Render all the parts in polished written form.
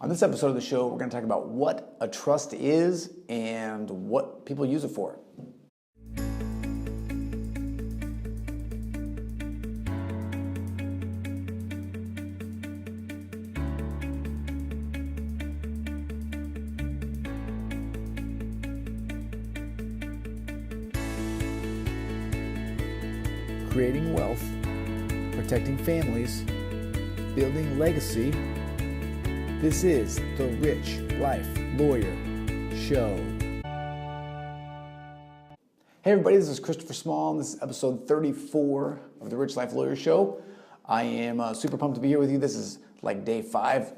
On this episode of the show, we're going to talk about what a trust is and what people use it for. Creating wealth, protecting families, building legacy. This is the Rich Life Lawyer Show. Hey everybody, this is Christopher Small, and this is episode 34 of the Rich Life Lawyer Show. I am super pumped to be here with you. This is like day 5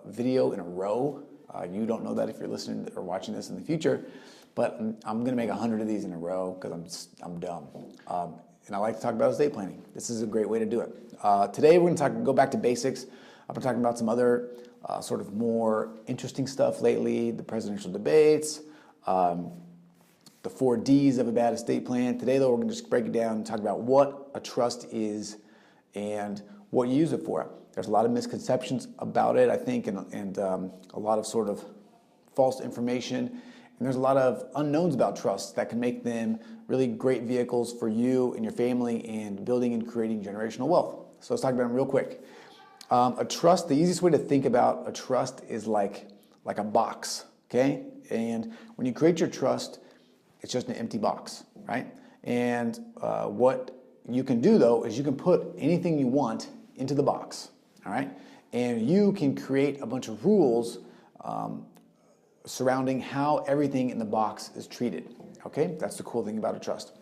video in a row. You don't know that if you're listening or watching this in the future, but I'm going to make 100 of these in a row because I'm dumb. And I like to talk about estate planning. This is a great way to do it. Today we're going to go back to basics. I've been talking about some other sort of more interesting stuff lately, the presidential debates, the 4 Ds of a bad estate plan. Today, though, we're going to just break it down and talk about what a trust is and what you use it for. There's a lot of misconceptions about it, I think, and a lot of sort of false information. And there's a lot of unknowns about trusts that can make them really great vehicles for you and your family and building and creating generational wealth. So let's talk about them real quick. A trust, the easiest way to think about a trust is like a box, okay? And when you create your trust, it's just an empty box, right? And what you can do, though, is you can put anything you want into the box, all right? And you can create a bunch of rules surrounding how everything in the box is treated, okay? That's the cool thing about a trust.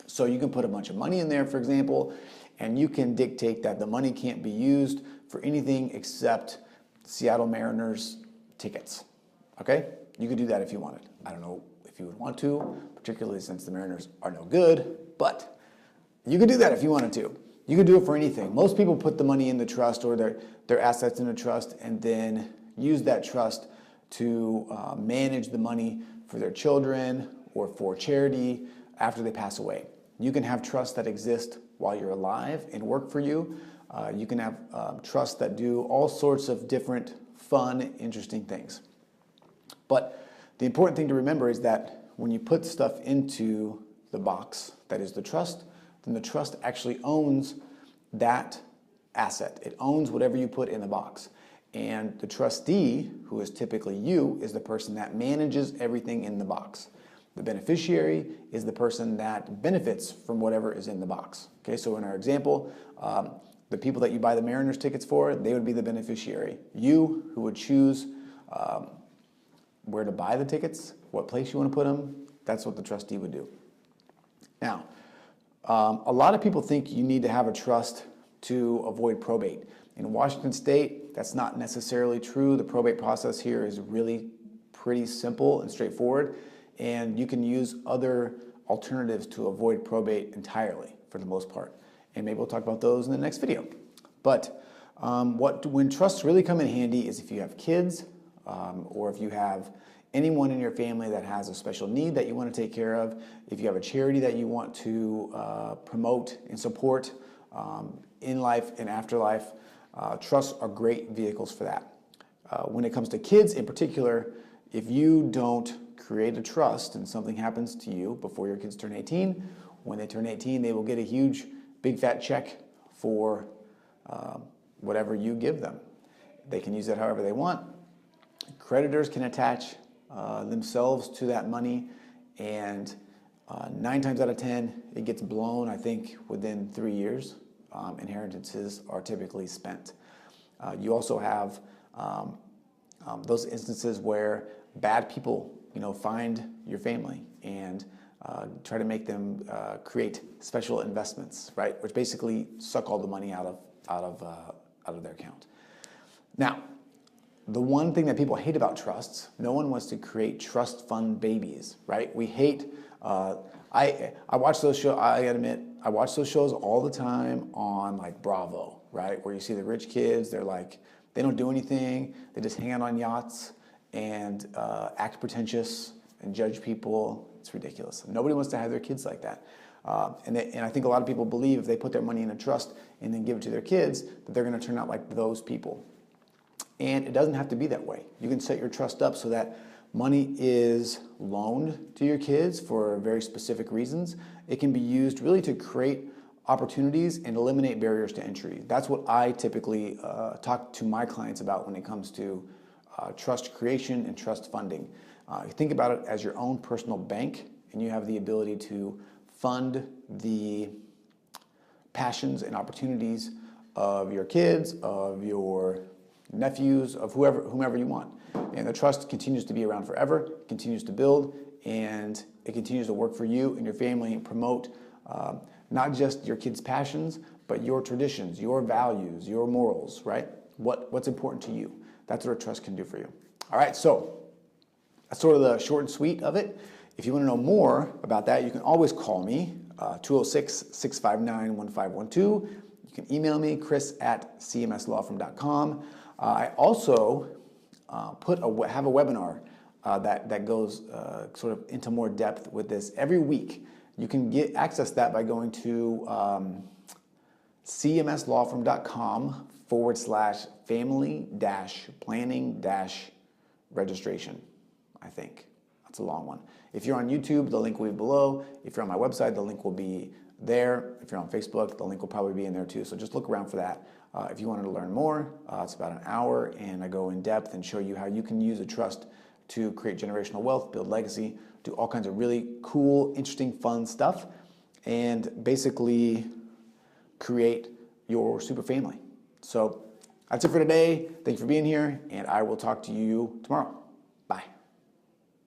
So you can put a bunch of money in there, for example, and you can dictate that the money can't be used for anything except Seattle Mariners tickets, okay? You could do that if you wanted. I don't know if you would want to, particularly since the Mariners are no good, but you could do that if you wanted to. You could do it for anything. Most people put the money in the trust or their assets in a trust and then use that trust to manage the money for their children or for charity after they pass away. You can have trusts that exist while you're alive and work for you. You can have trusts that do all sorts of different fun, interesting things. But the important thing to remember is that when you put stuff into the box, that is the trust, then the trust actually owns that asset. It owns whatever you put in the box. And the trustee, who is typically you, is the person that manages everything in the box. The beneficiary is the person that benefits from whatever is in the box. Okay, so in our example, the people that you buy the Mariners tickets for, they would be the beneficiary. You, who would choose where to buy the tickets, what place you want to put them, that's what the trustee would do. Now, a lot of people think you need to have a trust to avoid probate. In Washington State, that's not necessarily true. The probate process here is really pretty simple and straightforward. And you can use other alternatives to avoid probate entirely for the most part. And maybe we'll talk about those in the next video. But when trusts really come in handy is if you have kids or if you have anyone in your family that has a special need that you want to take care of, if you have a charity that you want to promote and support in life and afterlife, trusts are great vehicles for that. When it comes to kids in particular, if you don't create a trust and something happens to you before your kids turn 18, when they turn 18, they will get a huge, big fat check for whatever you give them. They can use that however they want. Creditors can attach themselves to that money, and 9 times out of 10, it gets blown, I think, within 3 years. Inheritances are typically spent. You also have those instances where bad people find your family and try to make them create special investments, right? Which basically suck all the money out of their account. Now, the one thing that people hate about trusts, no one wants to create trust fund babies, right? We hate. I watch those shows. I gotta admit, I watch those shows all the time on like Bravo, right? Where you see the rich kids. They're like, they don't do anything. They just hang out on yachts and act pretentious and judge people. It's ridiculous. Nobody wants to have their kids like that. And I think a lot of people believe if they put their money in a trust and then give it to their kids, that they're going to turn out like those people. And it doesn't have to be that way. You can set your trust up so that money is loaned to your kids for very specific reasons. It can be used really to create opportunities and eliminate barriers to entry. That's what I typically talk to my clients about when it comes to trust creation and trust funding. Think about it as your own personal bank, and you have the ability to fund the passions and opportunities of your kids, of your nephews, of whomever you want. And the trust continues to be around forever, continues to build, and it continues to work for you and your family and promote not just your kids' passions, but your traditions, your values, your morals, right? What's important to you. That's what a trust can do for you. All right, so that's sort of the short and sweet of it. If you want to know more about that, you can always call me, 206-659-1512. You can email me, chris@cmslawfirm.com. I also have a webinar that goes sort of into more depth with this every week. You can access that by going to cmslawfirm.com/family-planning-registration, I think. That's a long one. If you're on YouTube, the link will be below. If you're on my website, the link will be there. If you're on Facebook, the link will probably be in there too. So just look around for that. If you wanted to learn more, it's about an hour, and I go in depth and show you how you can use a trust to create generational wealth, build legacy, do all kinds of really cool, interesting, fun stuff, and basically create your super family. So that's it for today. Thank you for being here, and I will talk to you tomorrow.